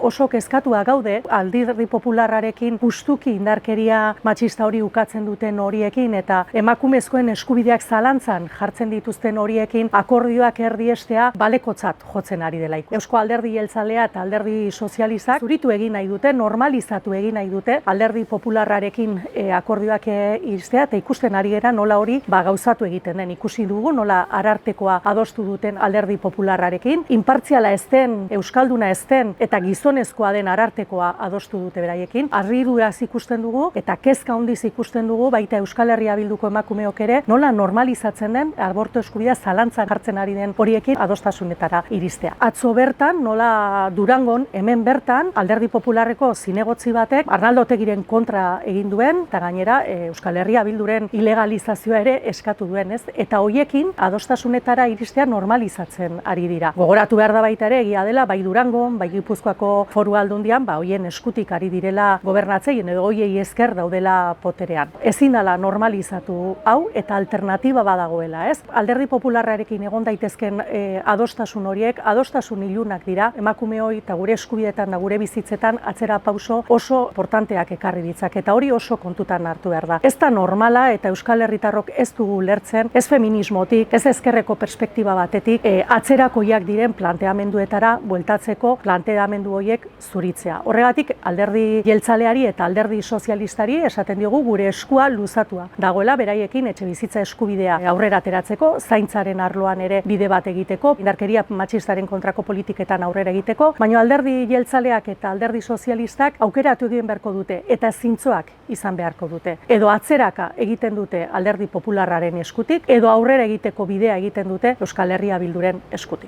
oso kezkatua gaude Alderdi Popularrarekin justuki indarkeria matxista hori ukatzen duten horiekin eta emakumezkoen eskubideak zalantzan jartzen dituzten horiekin akordioak erdiestea balekotzat jotzen ari delaiko. Eusko Alderdi Jeltzalea eta Alderdi Sozialistak zuritu egin nahi dute, normalizatu egin nahi dute Alderdi Popularrarekin akordioak iristea eta ikusten ari gara nola hori gauzatu egiten den. Ikusi dugu nola arartekoa adostu duten Alderdi Popularrarekin, inpartziala ez den, euskalduna ez den eta gizonezkoa den arartekoa adostu dute beraiekin. Harriduraz ikusten dugu eta kezka handiz ikusten dugu baita Euskal Herria Bilduko emakumeok ere nola normalizatzen den abortu eskubidea zalantzan jartzen ari den horiekin adostasunetara iristea. Atzo bertan nola Durangon hemen bertan Alderdi Popularreko zinegotzi batek Arnaldo Otegiren kontra egin duen eta gainera Euskal Herria Bilduren ilegalizazioa ere eskatu duen, ez? Eta hoiekin adostasunetara iristea normalizatzen ari dira. Gogoratu behar da baita ere egia dela bai Durangon, bai Gipuzkoako Foru Aldundian, hoien eskutik ari direla gobernatzeien edo hoiei esker daudela poterean. Ezin dela normalizatu hau eta alternatiba badagoela, ez? Alderdi Popularrarekin egon daitezken adostasun horiek, adostasun ilunak dira, emakumeoi eta gure eskubidetan da gure bizitzetan atzera pauso oso importanteak ekarri ditzak eta hori oso kontutan hartu behar da. Ez da normala eta Euskal Herritarrok ez dugu ulertzen, ez feminismotik, ez ezkerreko perspektiba batetik, atzerakoiak diren planteamenduetara bueltatzeko planteamendu horiek zuritzea. Horregatik Alderdi Jeltzaleari eta Alderdi Sozialistari esaten diogu gure eskua luzatua dagoela beraiekin etxebizitza eskubidea aurrera ateratzeko, zaintzaren arloan ere bide bat egiteko, indarkeria matxistaren kontrako politiketan aurrera egiteko, baina Alderdi Jeltzaleak eta Alderdi Sozialistak aukeratu egin beharko dute eta zintzoak izan beharko dute. Edo atzeraka egiten dute Alderdi Popularraren eskutik, edo aurrera egiteko bidea egiten dute Euskal Herria Bilduren eskutik.